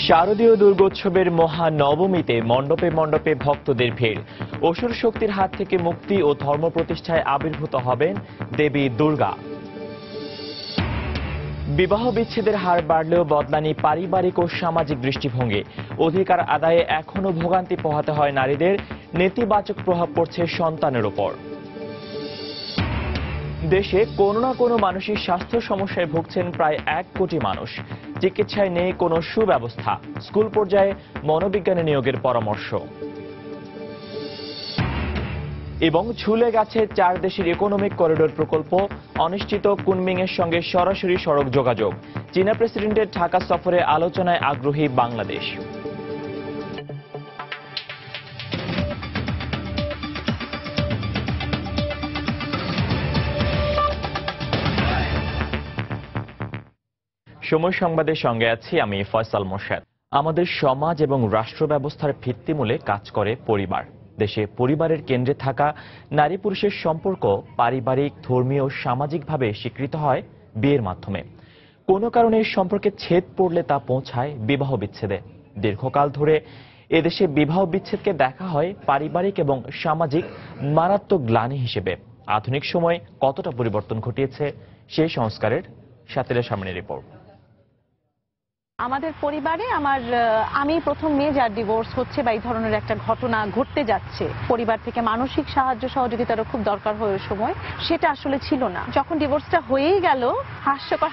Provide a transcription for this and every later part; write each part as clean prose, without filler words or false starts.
শারদীয় দুর্গোৎসবের মহানবমীতে মণ্ডপে মণ্ডপে ভক্তদের ভিড়। অসুর শক্তির হাত থেকে মুক্তি ও ধর্ম প্রতিষ্ঠায় আবির্ভূত হবেন দেবী দুর্গা। বিবাহ বিচ্ছেদের হার বাড়লেও বদলানি পারিবারিক ও সামাজিক দৃষ্টিভঙ্গি। অধিকার আদায়ে এখনো ভোগান্তি পোহাতে হয় নারীদের, নেতিবাচক প্রভাব পড়ছে সন্তানের উপর। দেশে কোনো না কোনো মানসিক স্বাস্থ্য সমস্যায় ভুগছেন প্রায় 1 কোটি মানুষ। চিকিৎসায় নেই কোনো সুব্যবস্থা। স্কুল পর্যায়ে মনোবিজ্ঞানী নিয়োগের পরামর্শ। এবং ঝুলে গেছে 4 দেশের ইকোনমিক করিডোর প্রকল্প, অনিশ্চিত কুনমিংয়ের সঙ্গে সরাসরি সড়ক যোগাযোগ। চীনা প্রেসিডেন্টের ঢাকা সফরে আলোচনায় আগ্রহী বাংলাদেশ। সময় সংবাদের সঙ্গে আছি আমি ফয়সাল মোর্শেদ। আমাদের সমাজ এবং রাষ্ট্র ব্যবস্থার ভিত্তিমূলে কাজ করে পরিবার। দেশে পরিবারের কেন্দ্রে থাকা নারী পুরুষের সম্পর্ক পারিবারিক, ধর্মীয় ও সামাজিকভাবে স্বীকৃত হয় বিয়ের মাধ্যমে। কোনো কারণে এই সম্পর্কে ছেদ পড়লে তা পৌঁছায় বিবাহ বিচ্ছেদে। দীর্ঘকাল ধরে এদেশে বিবাহ বিচ্ছেদকে দেখা হয় পারিবারিক এবং সামাজিক মারাত্মক গ্লানি হিসেবে। আধুনিক সময়ে কতটা পরিবর্তন ঘটিয়েছে সেই সংস্কারের সাথে সামনে রিপোর্ট। আমাদের পরিবারে আমি প্রথম মেয়ে যার ডিভোর্স হচ্ছে বা এই ধরনের একটা ঘটনা ঘটতে যাচ্ছে। পরিবার থেকে মানসিক সাহায্য সহযোগিতারও খুব দরকার হয় ওই সময়, সেটা আসলে ছিল না। যখন ডিভোর্সটা হয়েই গেল,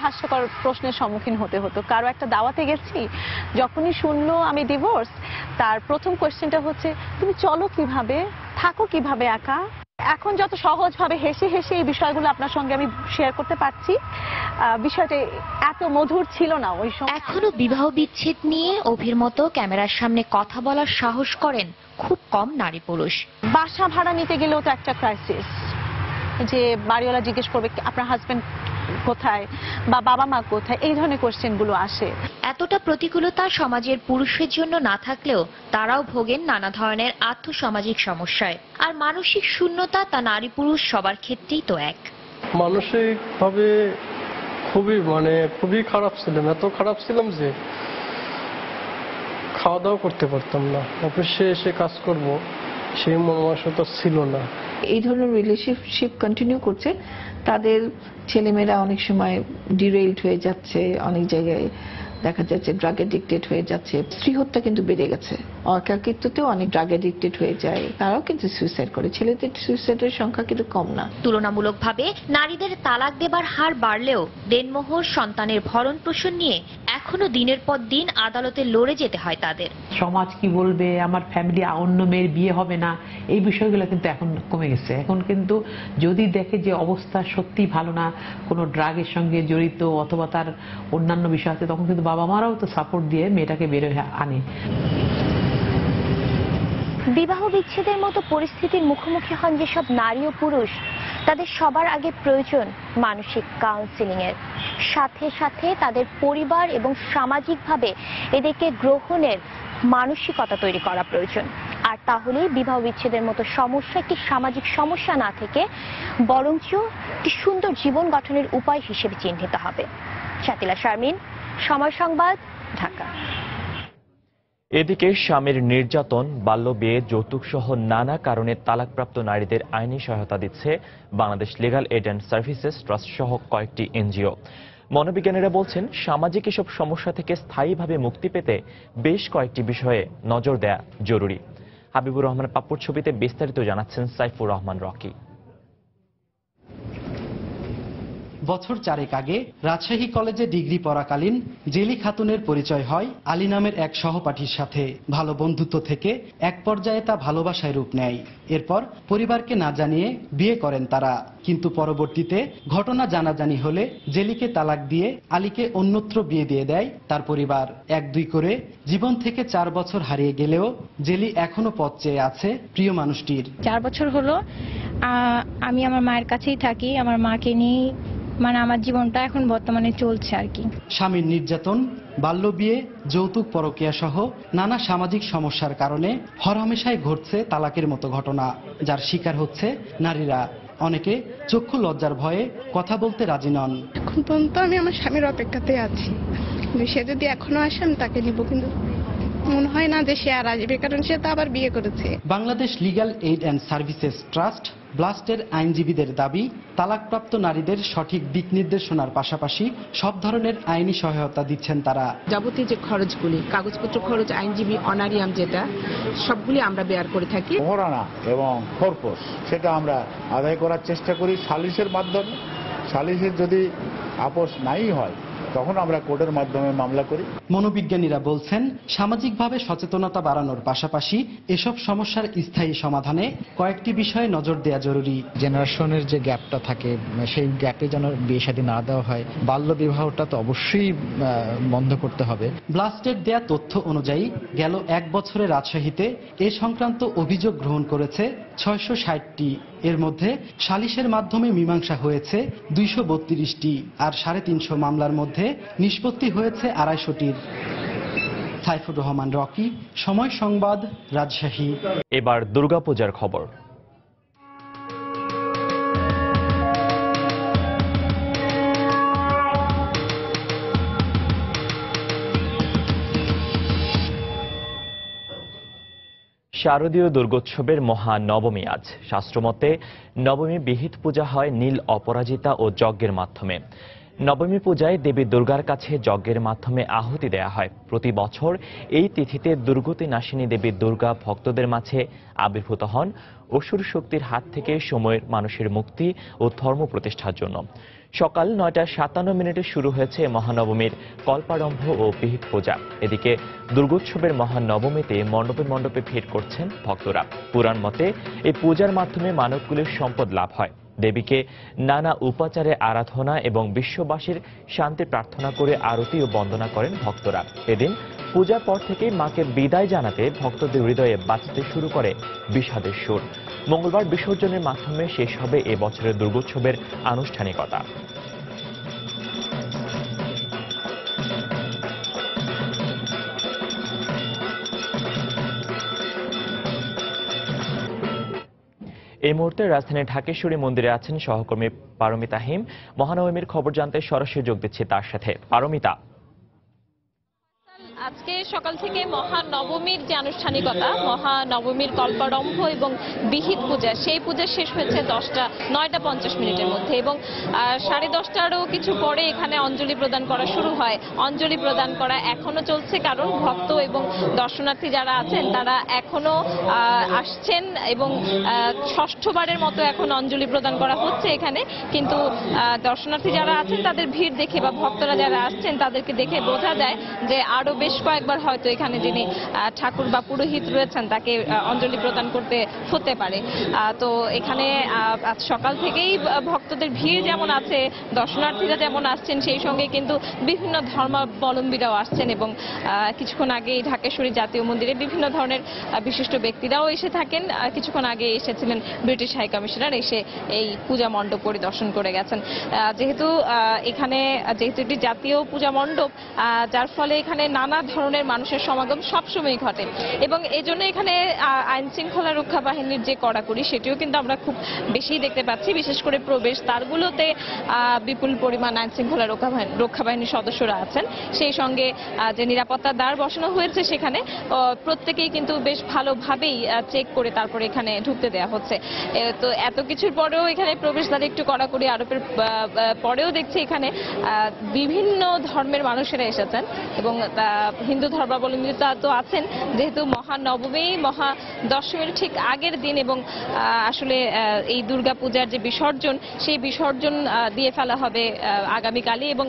হাস্যকর প্রশ্নের সম্মুখীন হতে হতো। কারো একটা দাওয়াতে গেছি, যখনই শুনলো আমি ডিভোর্স, তার প্রথম কোয়েশ্চেনটা হচ্ছে তুমি চলো কিভাবে, থাকো কিভাবে একা। এখন যত সহজভাবে হেসে হেসে এই বিষয়গুলো আপনার সঙ্গে আমি শেয়ার করতে পারছি, বিষয়টা এত মধুর ছিল না ওই সময়। এখনো বিবাহ বিচ্ছেদ নিয়ে অভির মতো ক্যামেরার সামনে কথা বলার সাহস করেন খুব কম নারী পুরুষ। বাসা ভাড়া নিতে গেলেও তো একটা ক্রাইসিস, যে বাড়িওয়ালা জিজ্ঞেস করবে আপনার হাজবেন্ড কোথায় বা বাবা মা কোথায়, এই ধরনের কোয়েশ্চেনগুলো আসে। এতটা প্রতিকূলতা সমাজের পুরুষের জন্য না থাকলেও তারাও ভোগেন নানা ধরনের আর্থসামাজিক সমস্যায়। আর মানসিক শূন্যতা তা নারী পুরুষ সবার ক্ষেত্রেই তো এক। মানসিকভাবে খুবই খারাপ ছিলাম। এত খারাপ ছিলাম যে খাওয়া দাওয়া করতে পারতাম না। অফিসে এসে কাজ করব সেই মনোমানসিকতা ছিল না। এই ধরনের রিলেশনশিপ কন্টিনিউ করছে, তাদের ছেলেমেয়েরা অনেক সময় ডিরেইলড হয়ে যাচ্ছে, অনেক জায়গায় দেখা যাচ্ছে ড্রাগ এডিক্টেড হয়ে যাচ্ছে। স্ত্রী হত্যা কিন্তু বেড়ে গেছে, একাকিত্বতেও অনেক ড্রাগ এডিক্টেড হয়ে যায়, তারাও কিন্তু সুইসাইড করে। ছেলেদের সুইসাইডের সংখ্যা কিন্তু কম না। তুলনামূলকভাবে নারীদের তালাক দেবার হার বাড়লেও দেনমোহর, সন্তানের ভরণ পোষণ নিয়ে এখনো দিনের পর দিন আদালতে লড়ে যেতে হয় তাদের। সমাজ কি বলবে, আমার ফ্যামিলি অন্য মেয়ের বিয়ে হবে না, এই বিষয়গুলো কিন্তু এখন কমে গেছে। এখন কিন্তু যদি দেখে যে অবস্থা সত্যি ভালো না, কোনো ড্রাগের সঙ্গে জড়িত অথবা তার অন্যান্য বিষয় আছে, তখন কিন্তু বাবা মারাও তো সাপোর্ট দিয়ে মেয়েটাকে বেরোয় আনে। বিবাহ বিচ্ছেদের মতো পরিস্থিতির মুখোমুখি হন যেসব নারী ও পুরুষ, তাদের সবার আগে প্রয়োজন মানসিক কাউন্সেলিং এর। সাথে সাথে তাদের পরিবার এবং সামাজিকভাবে এদেরকে গ্রহণের মানসিকতা তৈরি করা প্রয়োজন। আর তাহলেই বিবাহ বিচ্ছেদের মতো সমস্যা একটি সামাজিক সমস্যা না থেকে বরঞ্চ একটি সুন্দর জীবন গঠনের উপায় হিসেবে চিহ্নিত হবে। শাতিলা শারমিন, সময় সংবাদ, ঢাকা। এদিকে স্বামীর নির্যাতন, বাল্যবিয়ে, যৌতুক সহ নানা কারণে তালাকপ্রাপ্ত নারীদের আইনি সহায়তা দিচ্ছে Bangladesh legal aid and services trust সহ কয়েকটি এনজিও। মনোবিজ্ঞানীরা বলছেন, সামাজিক এসব সমস্যা থেকে স্থায়ীভাবে মুক্তি পেতে বেশ কয়েকটি বিষয়ে নজর দেয়া জরুরি। হাবিবুর রহমান পাপ্পুর ছবিতে বিস্তারিত জানাচ্ছেন সাইফুর রহমান রকি। বছর 4 আগে রাজশাহী কলেজে ডিগ্রি পড়াকালীন জেলি খাতুনের পরিচয় হয় আলী নামের এক সহপাঠীর সাথে। ভালো বন্ধুত্ব থেকে এক পর্যায়ে তা ভালোবাসায় রূপ নেয়। এরপর পরিবারকে না জানিয়ে বিয়ে করেন তারা। কিন্তু পরবর্তীতে ঘটনা জানাজানি হলে জেলিকে তালাক দিয়ে আলীকে অন্যত্র বিয়ে দিয়ে দেয় তার পরিবার। 1-2 করে জীবন থেকে 4 বছর হারিয়ে গেলেও জেলি এখনো পথ চেয়ে আছে প্রিয় মানুষটির। 4 বছর হলো আমি আমার মায়ের কাছেই থাকি, আমার মাকে নিয়ে আমার জীবনটা এখন বর্তমানে চলছে আর কি। স্বামীর নির্যাতন, বাল্যবিয়ে, যৌতুক, পরকীয়া সহ নানা সামাজিক সমস্যার কারণে হরহামেশাই ঘটছে তালাকের মতো ঘটনা, যার শিকার হচ্ছে নারীরা। অনেকে চক্ষু লজ্জার ভয়ে কথা বলতে রাজি নন। এখন পর্যন্ত আমি আমার স্বামীর অপেক্ষাতে আছি, সে যদি এখনো আসে আমি তাকে নিব, কিন্তু মনে হয় না যে সে আর আসবে, কারণ সে তো আবার বিয়ে করেছে। Bangladesh legal aid and services trust ব্লাস্টের আইনজীবীদের দাবি, তালাকপ্রাপ্ত নারীদের সঠিক দিক নির্দেশনার পাশাপাশি সব ধরনের আইনি সহায়তা দিচ্ছেন তারা। যাবতীয় যে খরচগুলি, কাগজপত্র খরচ, আইনজীবী অনারিয়াম যেটা, সবগুলি আমরা বেয়ার করে থাকি। মহারণা এবং খরপোশ সেটা আমরা আদায় করার চেষ্টা করি সালিসের মাধ্যমে। সালিসের যদি আপোষ নাই হয় তখন আমরা কোর্টের মাধ্যমে মামলা করি। মনোবিজ্ঞানীরা বলছেন, সামাজিকভাবে সচেতনতা বাড়ানোর পাশাপাশি এসব সমস্যার স্থায়ী সমাধানে কয়েকটি বিষয়ে নজর দেওয়া জরুরি। জেনারেশনের যে গ্যাপটা থাকে সেই গ্যাপে যেন বিয়ে শাদী না দেওয়া হয়। বাল্য বিবাহটা তো অবশ্যই বন্ধ করতে হবে। ব্লাস্টের দেয়া তথ্য অনুযায়ী গেল 1 বছরে রাজশাহীতে এ সংক্রান্ত অভিযোগ গ্রহণ করেছে 660টি। এর মধ্যে সালিশের মাধ্যমে মীমাংসা হয়েছে 232টি, আর 350 মামলার মধ্যে নিষ্পত্তি হয়েছে 250টির। সাইফুর রহমান রকি, সময় সংবাদ, রাজশাহী। এবার দুর্গাপূজার খবর। শারদীয় দুর্গোৎসবের মহানবমী আজ। শাস্ত্রমতে নবমী বিহিত পূজা হয় নীল অপরাজিতা ও যজ্ঞের মাধ্যমে। নবমী পূজায় দেবী দুর্গার কাছে যজ্ঞের মাধ্যমে আহুতি দেয়া হয়। প্রতি বছর এই তিথিতে দুর্গতি নাশিনী দেবী দুর্গা ভক্তদের মাঝে আবির্ভূত হন অসুর শক্তির হাত থেকে সময়ের মানুষের মুক্তি ও ধর্ম প্রতিষ্ঠার জন্য। সকাল 9:57 শুরু হয়েছে মহানবমীর কল্পারম্ভ ও বিহিত পূজা। এদিকে দুর্গোৎসবের মহানবমীতে মণ্ডপে মণ্ডপে ভিড় করছেন ভক্তরা। পুরাণ মতে এই পূজার মাধ্যমে মানবকুলের সম্পদ লাভ হয়। দেবীকে নানা উপাচারে আরাধনা এবং বিশ্ববাসীর শান্তি প্রার্থনা করে আরতি ও বন্দনা করেন ভক্তরা। এদিন পূজার পর থেকেই মাকে বিদায় জানাতে ভক্তদের হৃদয়ে বাজতে শুরু করে বিষাদের সুর। মঙ্গলবার বিসর্জনের মাধ্যমে শেষ হবে এবছরের দুর্গোৎসবের আনুষ্ঠানিকতা। এই মুহূর্তে রাজধানীর ঢাকেশ্বরী মন্দিরে আছেন সহকর্মী পারমিতা হিম। মহানবমীর খবর জানতে সরাসরি যোগ দিচ্ছি তার সাথে। পারমিতা, আজকে সকাল থেকে মহানবমীর যে আনুষ্ঠানিকতা, মহানবমীর কল্পারম্ভ এবং বিহিত পূজা, সেই পূজা শেষ হয়েছে 9:50 মধ্যে এবং 10:30টারও কিছু পরে এখানে অঞ্জলি প্রদান করা শুরু হয়। অঞ্জলি প্রদান করা এখনো চলছে, কারণ ভক্ত এবং দর্শনার্থী যারা আছেন তারা এখনো আসছেন এবং 6ষ্ঠবারের মতো এখন অঞ্জলি প্রদান করা হচ্ছে এখানে। কিন্তু দর্শনার্থী যারা আছেন তাদের ভিড় দেখে বা ভক্তরা যারা আসছেন তাদেরকে দেখে বোঝা যায় যে আরো বেশ কয়েকবার হয়তো এখানে যিনি ঠাকুর বা পুরোহিত রয়েছেন তাকে অঞ্জলি প্রদান করতে হতে পারে। তো এখানে সকাল থেকেই ভক্তদের ভিড় যেমন আছে, দর্শনার্থীরা যেমন আসছেন, সেই সঙ্গে কিন্তু বিভিন্ন ধর্মাবলম্বীরাও আসছেন এবং কিছুক্ষণ আগে ঢাকেশ্বরী জাতীয় মন্দিরে বিভিন্ন ধরনের বিশিষ্ট ব্যক্তিরাও এসে থাকেন। কিছুক্ষণ আগে এসেছিলেন ব্রিটিশ হাই কমিশনার, এসে এই পূজা মণ্ডপ পরিদর্শন করে গেছেন। যেহেতু এটি জাতীয় পূজা মণ্ডপ, যার ফলে এখানে নানা ধরনের মানুষের সমাগম সবসময় ঘটে এবং এই জন্য এখানে আইন শৃঙ্খলা রক্ষা বাহিনীর যে কড়াকড়ি সেটিও কিন্তু আমরা খুব বেশি দেখতে পাচ্ছি। বিশেষ করে প্রবেশ দ্বারগুলোতে বিপুল পরিমাণ আইন শৃঙ্খলা রক্ষা বাহিনীর সদস্যরা আছেন। সেই সঙ্গে যে নিরাপত্তা দ্বার বসানো হয়েছে সেখানে প্রত্যেকেই কিন্তু বেশ ভালোভাবেই চেক করে তারপরে এখানে ঢুকতে দেওয়া হচ্ছে। তো এত কিছুর পরেও এখানে প্রবেশদ্বারে একটু কড়াকড়ি আরোপের পরেও দেখছি এখানে বিভিন্ন ধর্মের মানুষেরা এসেছেন এবং হিন্দু ধর্মাবলম্বীরা তো আছেন। যেহেতু মহানবমী মহাদশমীর ঠিক আগের দিন এবং আসলে এই দুর্গাপূজার যে বিসর্জন, সেই বিসর্জন দিয়ে ফেলা হবে আগামীকালই এবং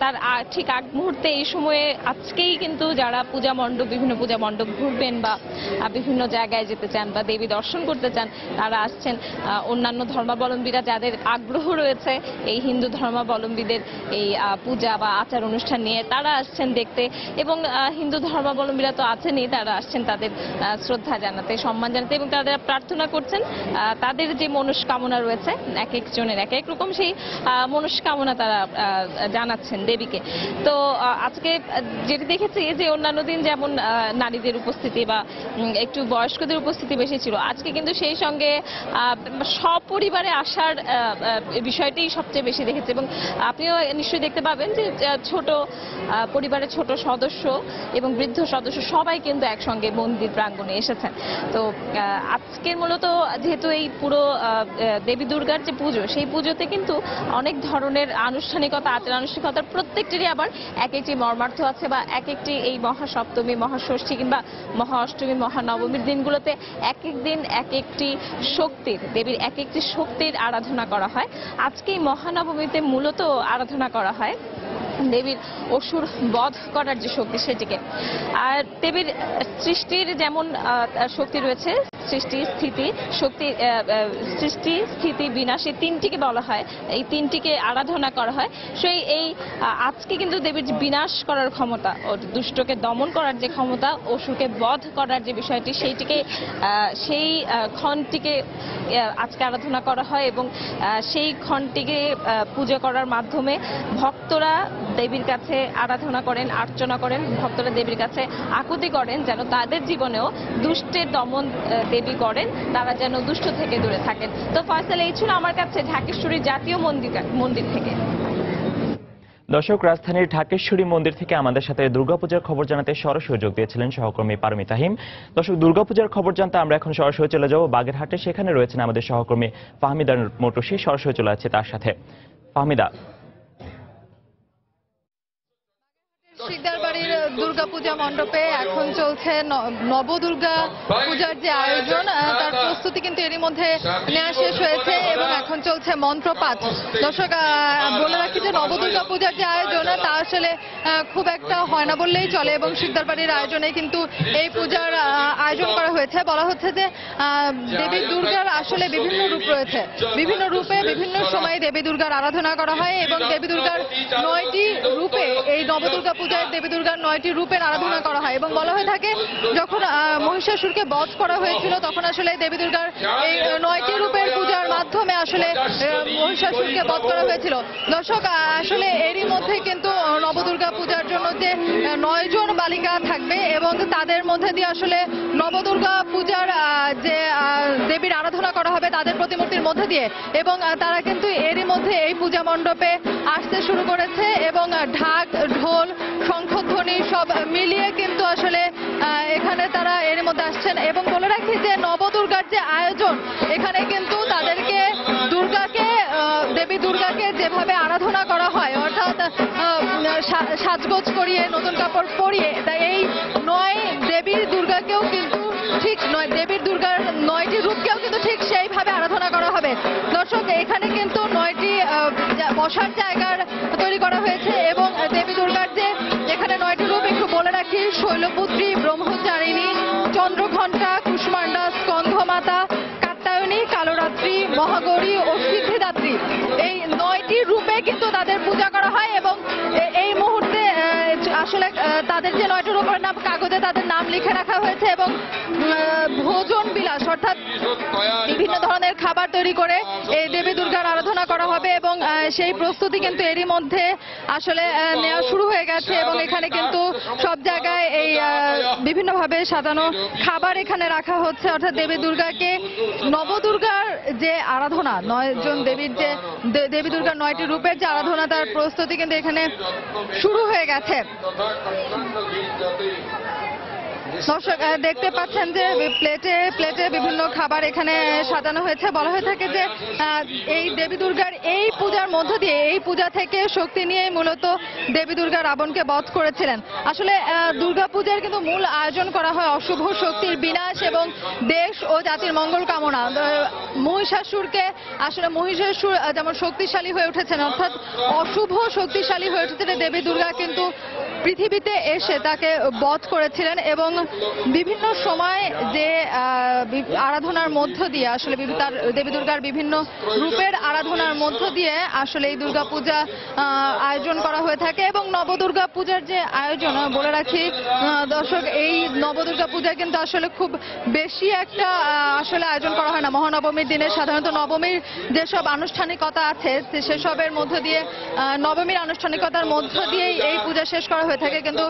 তার ঠিক আগ মুহূর্তে এই সময়ে আজকেই কিন্তু যারা বিভিন্ন পূজা মণ্ডপ ঘুরবেন বা বিভিন্ন জায়গায় যেতে চান বা দেবী দর্শন করতে চান তারা আসছেন। অন্যান্য ধর্মাবলম্বীরা যাদের আগ্রহ রয়েছে এই হিন্দু ধর্মাবলম্বীদের এই পূজা বা আচার অনুষ্ঠান নিয়ে, তারা আসছেন দেখতে এবং হিন্দু ধর্মাবলম্বীরা তো আছেনই, তারা আসছেন তাদের শ্রদ্ধা জানাতে, সম্মান জানাতে এবং তারা প্রার্থনা করছেন তাদের যে মনস্কামনা রয়েছে, এক একজনের এক এক রকম সেই মনস্কামনা তারা জানাচ্ছেন দেবীকে। তো আজকে যেটি দেখেছি যে অন্যান্য দিন যেমন নারীদের উপস্থিতি বা একটু বয়স্কদের উপস্থিতি বেশি ছিল, আজকে কিন্তু সেই সঙ্গে সপরিবারে আসার বিষয়টি সবচেয়ে বেশি দেখেছে এবং আপনিও নিশ্চয়ই দেখতে পাবেন যে ছোট পরিবারের ছোট সদস্য এবং বৃদ্ধ সদস্য সবাই কিন্তু একসঙ্গে মন্দির প্রাঙ্গণে এসেছেন। তো আজকের মূলত যেহেতু এই পুরো দেবী দুর্গার যে পুজো, সেই পুজোতে কিন্তু অনেক ধরনের আনুষ্ঠানিকতা, আচার আনুষ্ঠানিকতার প্রত্যেকটিরই আবার এক একটি মর্মার্থ আছে, বা এক একটি এই মহাসপ্তমী, মহাষষ্ঠী কিংবা মহা অষ্টমী, মহানবমীর দিনগুলোতে এক এক দিন এক একটি শক্তির, দেবীর এক একটি শক্তির আরাধনা করা হয়। আজকে এই মহানবমীতে মূলত আরাধনা করা হয় দেবীর অসুর বধ করার যে শক্তি সেটিকে। আর দেবীর সৃষ্টির যেমন শক্তি রয়েছে, সৃষ্টি স্থিতি শক্তি, সৃষ্টি স্থিতি বিনাশ, এই তিনটিকে বলা হয়, এই তিনটিকে আরাধনা করা হয়। সেই এই আজকে কিন্তু দেবীর যে বিনাশ করার ক্ষমতা, দুষ্টকে দমন করার যে ক্ষমতা, অসুরকে বধ করার যে বিষয়টি, সেইটিকে সেই ক্ষণটিকে আজকে আরাধনা করা হয়। এবং সেই ক্ষণটিকে পূজা করার মাধ্যমে ভক্তরা দেবীর কাছে আরাধনা করেন, আর্চনা করেন, ভক্তরা দেবীর কাছে আকুতি করেন যেন তাদের জীবনেও দুষ্টের দমন দেবী করেন, তারা যেন দুষ্ট থেকে দূরে থাকেন। তো ফয়সাল, এই ছিল আমার কাছে ঢাকেশ্বরী জাতীয় মন্দির থেকে। দর্শক, রাজধানীর ঢাকেশ্বরী মন্দির থেকে আমাদের সাথে দুর্গাপূজার খবর জানাতে সরাসরি যোগ দিয়েছিলেন সহকর্মী পারমিতা হিম। দর্শক, দুর্গাপূজার খবর জানতে আমরা এখন সরাসরি চলে যাব বাগেরহাটে। সেখানে রয়েছেন আমাদের সহকর্মী ফাহমিদা মোটরসি, সরাসরি চলে যাচ্ছে তার সাথে। ফাহমিদা, শিকদার বাড়ির দুর্গাপূজা মণ্ডপে এখন চলছে নবদুর্গা পূজার যে আয়োজন, তার প্রস্তুতি কিন্তু এরই মধ্যে নেওয়া শেষ হয়েছে এবং এখন চলছে মন্ত্রপাঠ। দর্শক, বলে রাখি যে নবদুর্গা পূজার যে আয়োজন তা আসলে খুব একটা হয় না বললেই চলে, এবং শিকদার বাড়ির আয়োজনে কিন্তু এই পূজার আয়োজন করা হয়েছে। বলা হচ্ছে যে দেবী দুর্গার আসলে বিভিন্ন রূপ রয়েছে, বিভিন্ন রূপে বিভিন্ন সময়ে দেবী দুর্গার আরাধনা করা হয় এবং দেবী দুর্গার 9টি রূপে, এই নবদুর্গা পূজায় দেবী দুর্গার 9টি রূপের আরাধনা করা হয়। এবং বলা হয়ে থাকে যখন মহিষাসুরকে বধ করা হয়েছিল তখন আসলে দেবী দুর্গার এই 9টি রূপের পূজার মাধ্যমে আসলে মহিষাসুরকে বধ করা হয়েছিল। দর্শক, আসলে এরই মধ্যে কিন্তু নবদুর্গা পূজার জন্য যে 9 জন বালিকা থাকবে এবং তাদের মধ্যে দিয়ে আসলে নবদুর্গা পূজার যে দেবীর আরাধনা করা হবে তাদের প্রতিমূর্তির মধ্যে দিয়ে, এবং তারা কিন্তু এরই মধ্যে এই পূজা মণ্ডপে আসতে শুরু করেছে এবং ঢাক, ঢোল, শঙ্খধ্বনি সব মিলিয়ে কিন্তু আসলে এখানে তারা এর মধ্যে আসছেন। এবং বলে রাখি যে নবদুর্গার যে আয়োজন, এখানে কিন্তু তাদেরকে দেবী দুর্গাকে যেভাবে আরাধনা করা হয়, অর্থাৎ সাজগোজ করিয়ে, নতুন কাপড় পরিয়ে, এই 9 দেবী দুর্গাকেও কিন্তু ঠিক দেবীর দুর্গার 9টি রূপকেও কিন্তু ঠিক সেইভাবে আরাধনা করা হবে। দর্শক, এখানে কিন্তু 9টি বসার জায়গার তৈরি করা হয়েছে এবং দেবী দুর্গার যে এখানে 9টি রূপ একটু বলে রাখি: শৈলপুত্রী, ব্রহ্মচারিণী, চন্দ্রঘণ্টা, কুষ্মাণ্ডা, স্কন্ধমাতা, কাত্যায়নী, কালরাত্রি, মহাগৌরী ও সিদ্ধিদাত্রী, এই 9টি রূপে কিন্তু তাদের পূজা করা হয়। এবং এই মুহূর্তে আসলে তাদের যে 9টি রূপের নাম কাগজে তাদের নাম লিখে রাখা হয়েছে এবং ভোজন বিলাস অর্থাৎ বিভিন্ন ধরনের খাবার তৈরি করে এই দেবী দুর্গার আরাধনা করা হবে এবং সেই প্রস্তুতি কিন্তু এরই মধ্যে আসলে নেওয়া শুরু হয়ে গেছে। এবং এখানে কিন্তু সব জায়গায় এই বিভিন্নভাবে সাজানো খাবার এখানে রাখা হচ্ছে, অর্থাৎ দেবী দুর্গাকে, নবদুর্গার যে আরাধনা, 9 জন দেবীর যে দেবী দুর্গার 9টি রূপের যে আরাধনা, তার প্রস্তুতি কিন্তু এখানে শুরু হয়ে গেছে। দর্শক, দেখতে পাচ্ছেন যে প্লেটে প্লেটে বিভিন্ন খাবার এখানে সাজানো হয়েছে। বলা হয়ে থাকে যে এই দেবী দুর্গার এই পূজার মধ্য দিয়ে, এই পূজা থেকে শক্তি নিয়ে মূলত দেবী দুর্গা রাবণকে বধ করেছিলেন। আসলে দুর্গা পূজার কিন্তু মূল আয়োজন করা হয় অশুভ শক্তির বিনাশ এবং দেশ ও জাতির মঙ্গল কামনা। মহিষাসুরকে আসলে মহিষাসুর যেমন শক্তিশালী হয়ে উঠেছেন, অর্থাৎ অশুভ শক্তিশালী হয়ে উঠেছিলেন, দেবী দুর্গা কিন্তু পৃথিবীতে এসে তাকে বধ করেছিলেন এবং বিভিন্ন সময় যে আরাধনার মধ্য দিয়ে আসলে দেবী দুর্গার বিভিন্ন রূপের আরাধনার মধ্য দিয়ে আসলে এই দুর্গা পূজা আয়োজন করা হয়ে থাকে। এবং নবদুর্গা পূজার যে আয়োজন, বলে রাখি দর্শক, এই নবদুর্গা পূজা কিন্তু আসলে খুব বেশি একটা আসলে আয়োজন করা হয় না। মহানবমীর দিনে সাধারণত নবমীর যেসব আনুষ্ঠানিকতা আছে সেসবের মধ্য দিয়ে, নবমীর আনুষ্ঠানিকতার মধ্য দিয়েই এই পূজা শেষ করা হয়ে থাকে। কিন্তু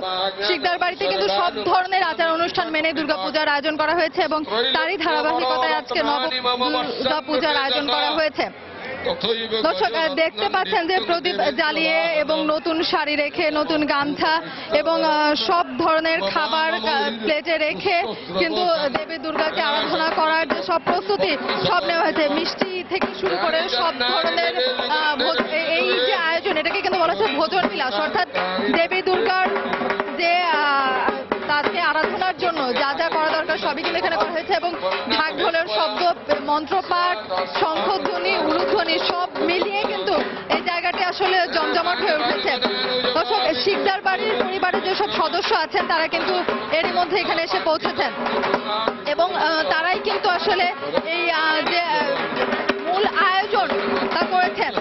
শিকদার বাড়িতে কিন্তু সব ধরনের আচার অনুষ্ঠান মেনে দুর্গাপূজার আয়োজন করা হয়েছে এবং তারই ধারাবাহিকতায় আজকে নবদুর্গা পূজার আয়োজন করা হয়েছে। দর্শক দেখতে পাচ্ছেন যে প্রদীপ জ্বালিয়ে এবং নতুন শাড়ি রেখে নতুন গামছা এবং সব ধরনের খাবার প্লেটে রেখে কিন্তু দেবী দুর্গাকে আরাধনা করার যে সব প্রস্তুতি সব নেওয়া হয়েছে। মিষ্টি থেকে শুরু করে সব ধরনের এই যে আয়োজন, এটাকে কিন্তু বলা হচ্ছে ভোজন বিলাস, অর্থাৎ দেবী দুর্গার যে তাকে আরাধনার জন্য যা যা করা দরকার সবই কিন্তু এখানে করা হয়েছে এবং ঢাক ঢোলের শব্দ, মন্ত্রপাঠ, শঙ্খধ্বনি, উলুধ্বনি সব মিলিয়ে কিন্তু এই জায়গাটি আসলে জমজমাট হয়ে উঠেছে। দর্শক, শিকদার বাড়ির পরিবারের যেসব সদস্য আছেন তারা কিন্তু এরই মধ্যে এখানে এসে পৌঁছেছেন এবং তারাই কিন্তু আসলে এই যে মূল আয়োজন তা করেছেন।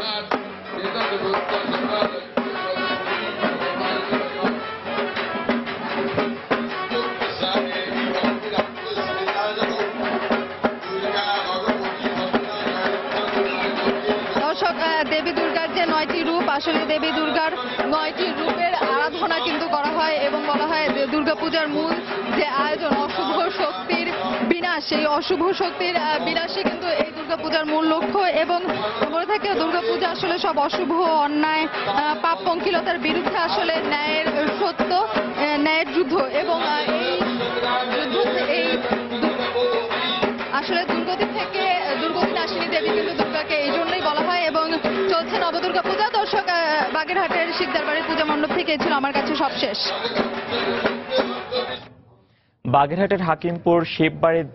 দেবী দুর্গার যে 9টি রূপ, আসলে দেবী দুর্গার 9টি রূপের আরাধনা কিন্তু করা হয় এবং বলা হয় দুর্গাপূজার মূল যে আয়োজন অশুভ শক্তির বিনাশ, সেই অশুভ শক্তির বিনাশে কিন্তু এই দুর্গাপূজার মূল লক্ষ্য এবং বলে থাকে দুর্গাপূজা আসলে সব অশুভ, অন্যায়, পাপ পঙ্কিলতার বিরুদ্ধে আসলে ন্যায়ের সত্য, ন্যায়ের যুদ্ধ এবং এই আসলে দুর্গতি থেকে দুর্গতি নাশিনী দেবী কিন্তু দুর্গাকে এই জন্যই বলা হয় এবং চলছে নবদুর্গা পূজা। দর্শক, বাগেরহাটের শিকদার বাড়ির পূজা মণ্ডপ থেকে ছিল আমার কাছে সবশেষ। বাগেরহাটের হাকিমপুর শিববাড়ির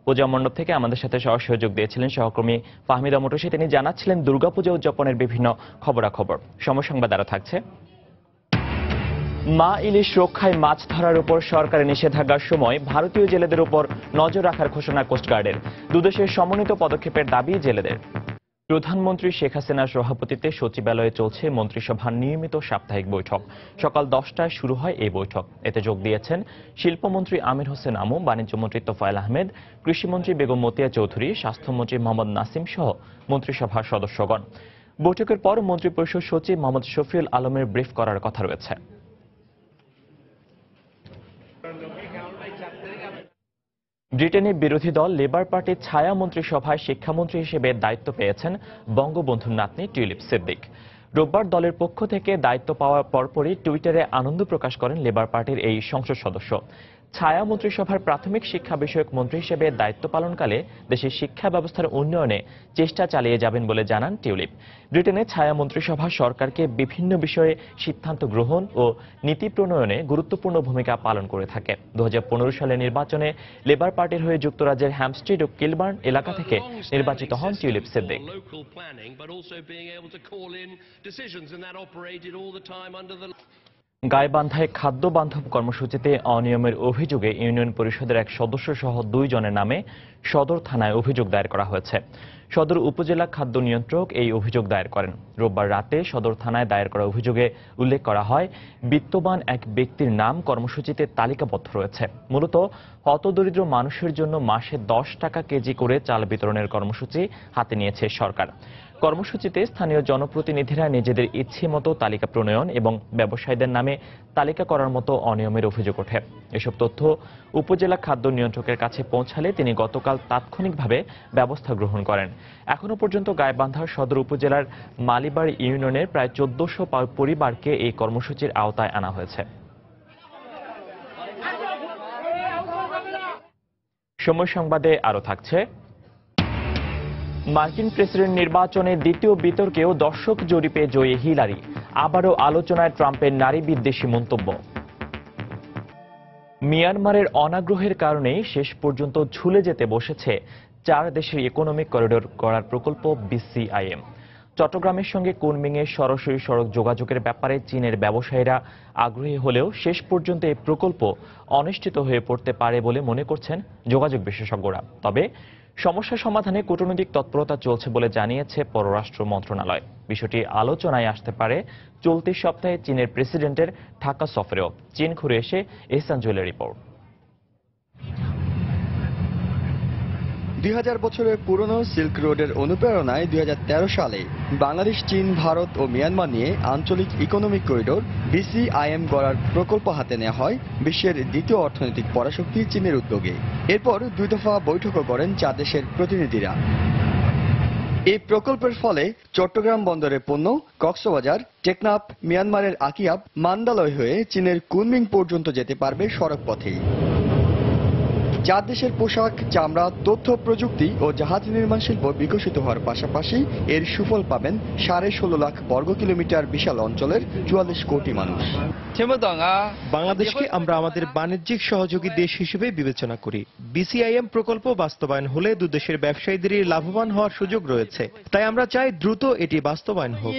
পূজা মণ্ডপ থেকে আমাদের সাথে সহযোগ দিয়েছিলেন সহকর্মী ফাহমিদা মোটরসি। তিনি জানাচ্ছিলেন দুর্গাপূজা উদযাপনের বিভিন্ন খবরাখবর। সময় সংবাদ আরো থাকছে। মা ইলিশ রক্ষায় মাছ ধরার উপর সরকারের নিষেধাজ্ঞার সময় ভারতীয় জেলেদের উপর নজর রাখার ঘোষণা কোস্টগার্ডের। দুদেশের সমন্বিত পদক্ষেপের দাবি জেলেদের। প্রধানমন্ত্রী শেখ হাসিনার সভাপতিত্বে সচিবালয়ে চলছে মন্ত্রিসভার নিয়মিত সাপ্তাহিক বৈঠক। সকাল 10টায় শুরু হয় এই বৈঠক। এতে যোগ দিয়েছেন শিল্পমন্ত্রী আমির হোসেন আমু, বাণিজ্যমন্ত্রী তোফায়েল আহমেদ, কৃষিমন্ত্রী বেগম মতিয়া চৌধুরী, স্বাস্থ্যমন্ত্রী মোহাম্মদ নাসিম সহ মন্ত্রিসভার সদস্যগণ। বৈঠকের পর মন্ত্রিপরিষদ সচিব মোহাম্মদ শফিউল আলমের ব্রিফ করার কথা রয়েছে। ব্রিটেনের বিরোধী দল লেবার পার্টির ছায়া মন্ত্রিসভায় শিক্ষামন্ত্রী হিসেবে দায়িত্ব পেয়েছেন বঙ্গবন্ধুর নাতনি টিউলিপ সিদ্দিক। রোববার দলের পক্ষ থেকে দায়িত্ব পাওয়ার পরপরই টুইটারে আনন্দ প্রকাশ করেন লেবার পার্টির এই সংসদ সদস্য। ছায়া মন্ত্রিসভার প্রাথমিক শিক্ষা বিষয়ক মন্ত্রী হিসেবে দায়িত্ব পালনকালে দেশের শিক্ষা ব্যবস্থার উন্নয়নে চেষ্টা চালিয়ে যাবেন বলে জানান টিউলিপ। ব্রিটেনে ছায়া মন্ত্রিসভা সরকারকে বিভিন্ন বিষয়ে সিদ্ধান্ত গ্রহণ ও নীতি প্রণয়নে গুরুত্বপূর্ণ ভূমিকা পালন করে থাকে। 2015 সালের নির্বাচনে লেবার পার্টির হয়ে যুক্তরাজ্যের হ্যাম্পস্টেড ও কিলবার্ন এলাকা থেকে নির্বাচিত হন টিউলিপ সিদ্দিক। গাইবান্ধায় খাদ্য বান্ধব কর্মসূচিতে অনিয়মের অভিযোগে ইউনিয়ন পরিষদের এক সদস্য সহ 2 জনের নামে সদর থানায় অভিযোগ দায়ের করা হয়েছে। সদর উপজেলা খাদ্য নিয়ন্ত্রক এই অভিযোগ দায়ের করেন। রোববার রাতে সদর থানায় দায়ের করা অভিযোগে উল্লেখ করা হয়, বিত্তবান এক ব্যক্তির নাম কর্মসূচিতে তালিকাবদ্ধ রয়েছে। মূলত হতদরিদ্র মানুষের জন্য মাসে 10 টাকা কেজি করে চাল বিতরণের কর্মসূচি হাতে নিয়েছে সরকার। কর্মসূচিতে স্থানীয় জনপ্রতিনিধিরা নিজেদের ইচ্ছে মতো তালিকা প্রণয়ন এবং ব্যবসায়ীদের নামে তালিকা করার মতো অনিয়মের অভিযোগ ওঠে। এসব তথ্য উপজেলা খাদ্য নিয়ন্ত্রকের কাছে পৌঁছালে তিনি গতকাল তাৎক্ষণিকভাবে ব্যবস্থা গ্রহণ করেন। এখনো পর্যন্ত গাইবান্ধার সদর উপজেলার মালিবাড়ি ইউনিয়নের প্রায় 1400 পরিবারকে এই কর্মসূচির আওতায় আনা হয়েছে। সময় সংবাদে আরো থাকছে। মার্কিন প্রেসিডেন্ট নির্বাচনে দ্বিতীয় বিতর্কেও দর্শক জরিপে জয়ী হিলারি। আবারও আলোচনায় ট্রাম্পের নারী বিদ্বেষী মন্তব্য। মিয়ানমারের অনাগ্রহের কারণেই শেষ পর্যন্ত ঝুলে যেতে বসেছে 4 দেশের ইকোনমিক করিডোর করার প্রকল্প BCIM। চট্টগ্রামের সঙ্গে কুনমিংয়ে সরাসরি সড়ক যোগাযোগের ব্যাপারে চীনের ব্যবসায়ীরা আগ্রহী হলেও শেষ পর্যন্ত এই প্রকল্প অনিশ্চিত হয়ে পড়তে পারে বলে মনে করছেন যোগাযোগ বিশেষজ্ঞরা। তবে সমস্যা সমাধানে কূটনৈতিক তৎপরতা চলছে বলে জানিয়েছে পররাষ্ট্র মন্ত্রণালয়। বিষয়টি আলোচনায় আসতে পারে চলতি সপ্তাহে চীনের প্রেসিডেন্টের ঢাকা সফরেও। চীন ঘুরে এসে এহসান জুয়েলের রিপোর্ট। 2000 বছরের পুরনো সিল্ক রোডের অনুপ্রেরণায় 2013 সালে বাংলাদেশ, চীন, ভারত ও মিয়ানমার নিয়ে আঞ্চলিক ইকোনমিক করিডোর BCIM গড়ার প্রকল্প হাতে নেওয়া হয় বিশ্বের দ্বিতীয় অর্থনৈতিক পরাশক্তি চীনের উদ্যোগে। এরপর 2 দফা বৈঠকও করেন 4 দেশের প্রতিনিধিরা। এই প্রকল্পের ফলে চট্টগ্রাম বন্দরের পণ্য কক্সবাজার, টেকনাফ, মিয়ানমারের আকিয়াব, মান্দালয় হয়ে চীনের কুনমিং পর্যন্ত যেতে পারবে সড়ক পথেই। 4 দেশের পোশাক, চামড়া, তথ্য প্রযুক্তি ও জাহাজ নির্মাণ শিল্প বিকশিত হওয়ার পাশাপাশি এর সুফল পাবেন 16.5 লাখ বর্গ কিলোমিটার বিশাল অঞ্চলের 44 কোটি মানুষ। বাংলাদেশকে আমরা আমাদের বাণিজ্যিক সহযোগী দেশ হিসেবে বিবেচনা করি। BCIM প্রকল্প বাস্তবায়ন হলে দুদেশের ব্যবসায়ীদেরই লাভবান হওয়ার সুযোগ রয়েছে, তাই আমরা চাই দ্রুত এটি বাস্তবায়ন হোক।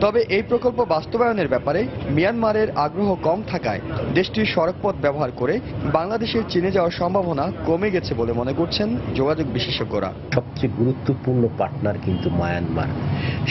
তবে এই প্রকল্প বাস্তবায়নের ব্যাপারে মিয়ানমারের আগ্রহ কম থাকায় দেশটির সড়কপথ ব্যবহার করে বাংলাদেশের চীনে যাওয়ার সম্ভাবনা কমে গেছে বলে মনে করছেন যোগাযোগ বিশেষজ্ঞরা। সবচেয়ে গুরুত্বপূর্ণ পার্টনার কিন্তু মায়ানমার।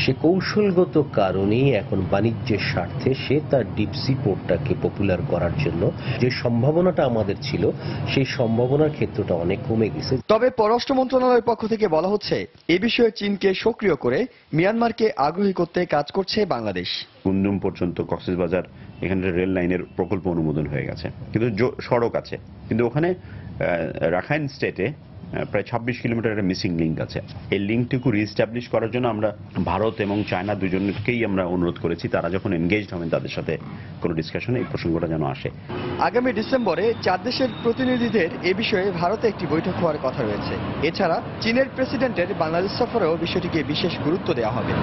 সে কৌশলগত কারণেই এখন বাণিজ্যের স্বার্থে সে তার ডিপ সি পোর্টটাকে পপুলার করার জন্য যে সম্ভাবনাটা আমাদের ছিল, সেই সম্ভাবনার ক্ষেত্রটা অনেক কমে গেছে। তবে পররাষ্ট্র মন্ত্রণালয়ের পক্ষ থেকে বলা হচ্ছে এ বিষয়ে চীনকে সক্রিয় করে মিয়ানমারকে আগ্রহী করতে কাজ করছে বাংলাদেশ। কুন্দুম পর্যন্ত কক্সবাজার এখানে রেল লাইনের প্রকল্প অনুমোদন হয়ে গেছে, কিন্তু সড়ক আছে, কিন্তু ওখানে রাখাইন স্টেটে প্রায় 26 কিলোমিটারের মিসিং লিঙ্ক আছে। এই লিঙ্কটুকু রিস্টাবলিশ করার জন্য আমরা ভারত এবং চায়না দুজনকেই আমরা অনুরোধ করেছি, তারা যখন এনগেজড হবেন তাদের সাথে কোনো ডিসকাশনে এই প্রসঙ্গটা যেন আসে। আগামী ডিসেম্বরে 4 দেশের প্রতিনিধিদের এ বিষয়ে ভারতে একটি বৈঠক হওয়ার কথা রয়েছে। এছাড়া চীনের প্রেসিডেন্টের বাংলাদেশ সফরেও বিষয়টিকে বিশেষ গুরুত্ব দেওয়া হবে।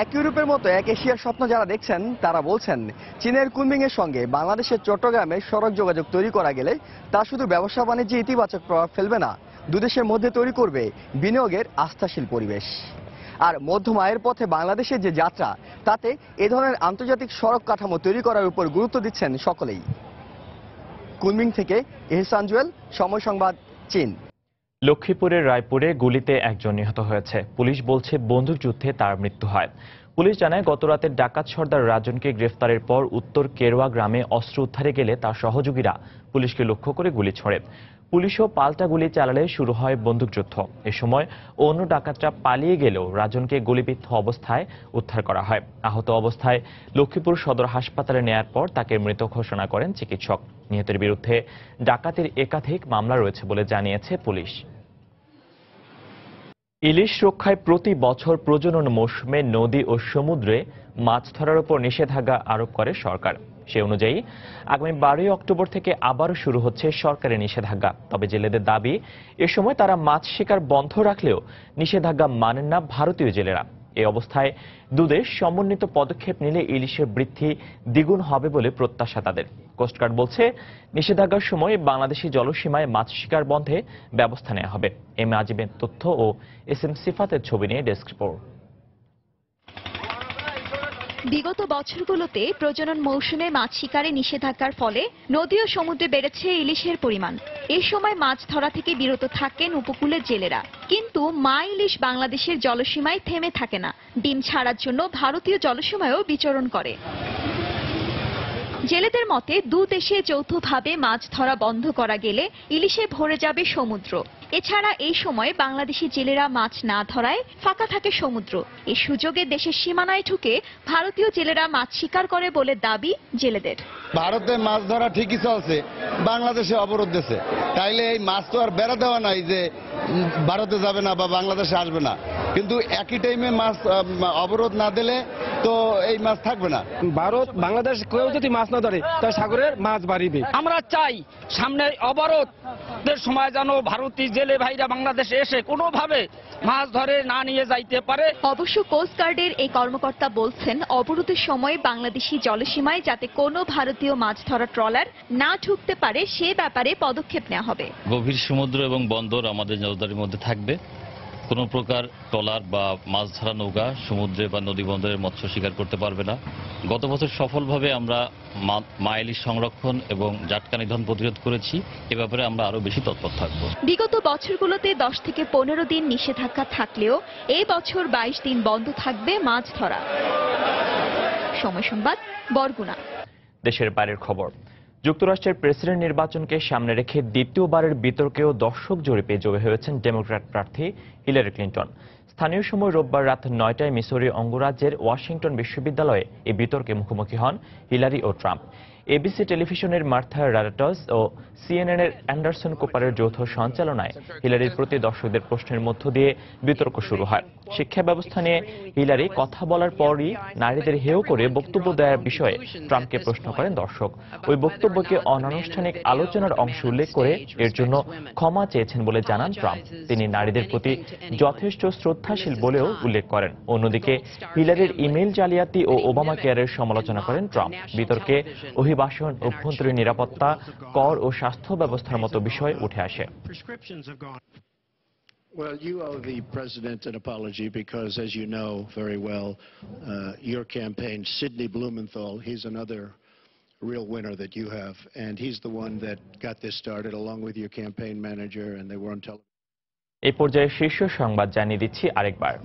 এক ইউরোপের মতো এক এশিয়ার স্বপ্ন যারা দেখছেন তারা বলছেন চীনের কুনমিং এর সঙ্গে বাংলাদেশের চট্টগ্রামে সড়ক যোগাযোগ তৈরি করা গেলে তা শুধু ব্যবসা বাণিজ্যে ইতিবাচক প্রভাব ফেলবে না, দুদেশের মধ্যে তৈরি করবে বিনিয়োগের আস্থাশীল পরিবেশ। আর মধ্যম আয়ের পথে বাংলাদেশের যে যাত্রা, তাতে এ ধরনের আন্তর্জাতিক সড়ক কাঠামো তৈরি করার উপর গুরুত্ব দিচ্ছেন সকলেই। কুনমিং থেকে এহসান জুয়েল, সময় সংবাদ, চীন। লক্ষ্মীপুরের রায়পুরে গুলিতে একজন নিহত হয়েছে। পুলিশ বলছে বন্দুকযুদ্ধে তার মৃত্যু হয়। পুলিশ জানায় গতরাতে ডাকাত সর্দার রাজনকে গ্রেফতারের পর উত্তর কেরওয়া গ্রামে অস্ত্র উদ্ধারে গেলে তার সহযোগীরা পুলিশকে লক্ষ্য করে গুলি ছোড়ে। পুলিশও পাল্টা গুলি চালালে শুরু হয় বন্দুকযুদ্ধ। এ সময় অন্য ডাকাতরা পালিয়ে গেলেও রাজনকে গুলিবিদ্ধ অবস্থায় উদ্ধার করা হয়। আহত অবস্থায় লক্ষ্মীপুর সদর হাসপাতালে নেয়ার পর তাকে মৃত ঘোষণা করেন চিকিৎসক। নিহতের বিরুদ্ধে ডাকাতির একাধিক মামলা রয়েছে বলে জানিয়েছে পুলিশ। ইলিশ রক্ষায় প্রতি বছর প্রজনন মৌসুমে নদী ও সমুদ্রে মাছ ধরার উপর নিষেধাজ্ঞা আরোপ করে সরকার। সে অনুযায়ী আগামী 12 অক্টোবর থেকে আবারও শুরু হচ্ছে সরকারি নিষেধাজ্ঞা। তবে জেলেদের দাবি, এ সময় তারা মাছ শিকার বন্ধ রাখলেও নিষেধাজ্ঞা মানেন না ভারতীয় জেলেরা। এই অবস্থায় দুদেশ সমন্বিত পদক্ষেপ নিলে ইলিশের বৃদ্ধি দ্বিগুণ হবে বলে প্রত্যাশা তাদের। কোস্টগার্ড বলছে নিষেধাজ্ঞার সময় বাংলাদেশি জলসীমায় মাছ শিকার বন্ধে ব্যবস্থা নেওয়া হবে। এম আজিমের তথ্য ও SM সিফাতের ছবি নিয়ে ডেস্ক রিপোর্ট। বিগত বছরগুলোতে প্রজনন মৌসুমে মাছ শিকারে নিষেধাজ্ঞার ফলে নদী ও সমুদ্রে বেড়েছে ইলিশের পরিমাণ। এই সময় মাছ ধরা থেকে বিরত থাকেন উপকূলের জেলেরা। কিন্তু মা ইলিশ বাংলাদেশের জলসীমায় থেমে থাকে না, ডিম ছাড়ার জন্য ভারতীয় জলসীমায়ও বিচরণ করে। জেলেদের মতে দু দেশে যৌথভাবে মাছ ধরা বন্ধ করা গেলে ইলিশে ভরে যাবে সমুদ্র। এছাড়া এই সময় বাংলাদেশি জেলেরা মাছ না ধরায় ফাঁকা থাকে সমুদ্র। এই সুযোগে দেশের সীমানায় ঢুকে ভারতীয় জেলেরা মাছ শিকার করে বলে দাবি জেলেদের। ভারতে মাছ ধরা ঠিকই চলছে, বাংলাদেশে অবরোধ দিয়েছে, তাইলে এই মাছ তো আর বেড়া দেওয়া নাই যে ভারতে যাবে না বা বাংলাদেশে আসবে না, কিন্তু একই টাইমে মাছ অবরোধ না দিলে তো এই মাছ থাকবে না। ভারত বাংলাদেশ কেউ যদি মাছ না ধরে তাই সাগরের মাছ বাড়িবে। আমরা চাই সামনে অবরোধের সময় যেন ভারতীয় জেলে ভাইরা বাংলাদেশে এসে কোনোভাবে মাছ ধরে না নিয়ে যাইতে পারে। অবশ্য কোস্টগার্ডের এই কর্মকর্তা বলছেন অবরোধের সময় বাংলাদেশি জলসীমায় যাতে কোনো ভারতীয় মাছ ধরা ট্রলার না ঢুকতে পারে সে ব্যাপারে পদক্ষেপ নেওয়া হবে। গভীর সমুদ্র এবং বন্দর আমাদের নজরদারির মধ্যে থাকবে। কোনো প্রকার ট্রলার বা মাছ ধরা নৌকা সমুদ্রে বা নদী বন্দরের মৎস্য শিকার করতে পারবে না। গত বছর সফলভাবে আমরা মা ইলিশ সংরক্ষণ এবং জাটকা নিধন প্রতিরোধ করেছি। এ ব্যাপারে আমরা আরো বেশি তৎপর থাকব। বিগত বছরগুলোতে 10 থেকে 15 দিন নিষেধাজ্ঞা থাকলেও এই বছর 22 দিন বন্ধ থাকবে মাছ ধরা। সময় সংবাদ, বরগুনা। দেশের বাইরের খবর। যুক্তরাষ্ট্রের প্রেসিডেন্ট নির্বাচনকে সামনে রেখে দ্বিতীয়বারের বিতর্কেও দর্শক জরিপে জয়ী হয়েছেন ডেমোক্র্যাট প্রার্থী হিলারি ক্লিন্টন। স্থানীয় সময় রোববার রাত 9টায় মিসৌরি অঙ্গরাজ্যের ওয়াশিংটন বিশ্ববিদ্যালয়ে এই বিতর্কে মুখোমুখি হন হিলারি ও ট্রাম্প। এবিসি টেলিভিশনের মার্থা রাটাস ও সিএনএন-এর অ্যান্ডারসন কুপারের যৌথ সঞ্চালনায় হিলারির প্রতি দর্শকদের প্রশ্নের মধ্য দিয়ে বিতর্ক শুরু হয়। শিক্ষা ব্যবস্থা নিয়ে হিলারি কথা বলার পরই নারীদের হেয় করে বক্তব্য দেওয়ার বিষয়ে ট্রাম্পকে প্রশ্ন করেন দর্শক। ওই বক্তব্যকে অনানুষ্ঠানিক আলোচনার অংশ উল্লেখ করে এর জন্য ক্ষমা চেয়েছেন বলে জানান ট্রাম্প। তিনি নারীদের প্রতি যথেষ্ট শ্রদ্ধাশীল বলেও উল্লেখ করেন। অন্যদিকে হিলারির ইমেইল জালিয়াতি ও ওবামা কেয়ারের সমালোচনা করেন ট্রাম্প। বিতর্কে অভিবাসন, অভ্যন্তরীণ নিরাপত্তা, কর ও স্বাস্থ্য ব্যবস্থার মতো বিষয় উঠে আসে। Well, you owe the president an apology because, as you know very well, your campaign, Sidney Blumenthal, he's another real winner that you have, and he's the one that got this started along with your campaign manager, and they were on television. এই পর্যায়ে শীর্ষ সংবাদ জানিয়ে দিচ্ছি আরেকবার।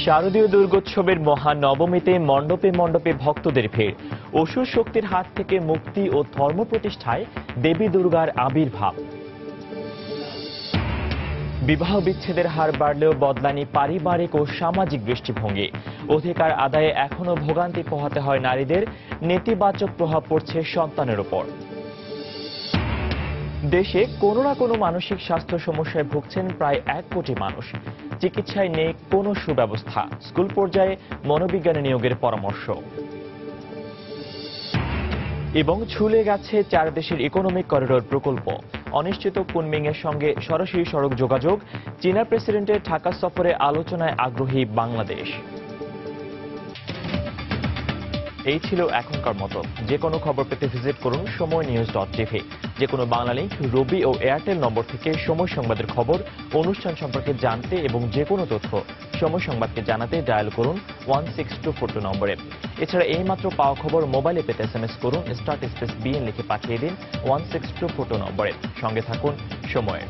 শারদীয় দুর্গোৎসবের মহানবমীতে মণ্ডপে মণ্ডপে ভক্তদের ভিড়। অসুর শক্তির হাত থেকে মুক্তি ও ধর্ম প্রতিষ্ঠায় দেবী দুর্গার আবির্ভাব। বিবাহ বিচ্ছেদের হার বাড়লেও বদলানি পারিবারিক ও সামাজিক দৃষ্টিভঙ্গি। অধিকার আদায়ে এখনো ভোগান্তি পোহাতে হয় নারীদের, নেতিবাচক প্রভাব পড়ছে সন্তানের উপর। দেশে কোনো না কোনো মানসিক স্বাস্থ্য সমস্যায় ভুগছেন প্রায় 1 কোটি মানুষ। চিকিৎসায় নেই কোনো সুব্যবস্থা। স্কুল পর্যায়ে মনোবিজ্ঞানী নিয়োগের পরামর্শ। এবং ঝুলে গেছে 4 দেশের ইকোনমিক করিডোর প্রকল্প। অনিশ্চিত কুনমিংয়ের সঙ্গে সরাসরি সড়ক যোগাযোগ। চীনা প্রেসিডেন্টের ঢাকা সফরে আলোচনায় আগ্রহী বাংলাদেশ। এই ছিল এখনকার মতো। যে কোনো খবর পেতে ভিজিট করুন সময়নিউজ.tv। যে কোনো বাংলা লিংক, রবি ও এয়ারটেল নম্বর থেকে সময় সংবাদের খবর, অনুষ্ঠান সম্পর্কে জানতে এবং যে কোনো তথ্য সময় সংবাদকে জানাতে ডায়াল করুন 16242 নম্বরে। এছাড়া এইমাত্র পাওয়া খবর মোবাইলে পেতে SMS করুন *BN লিখে পাঠিয়ে দিন 16242 নম্বরে। সঙ্গে থাকুন সময়ের।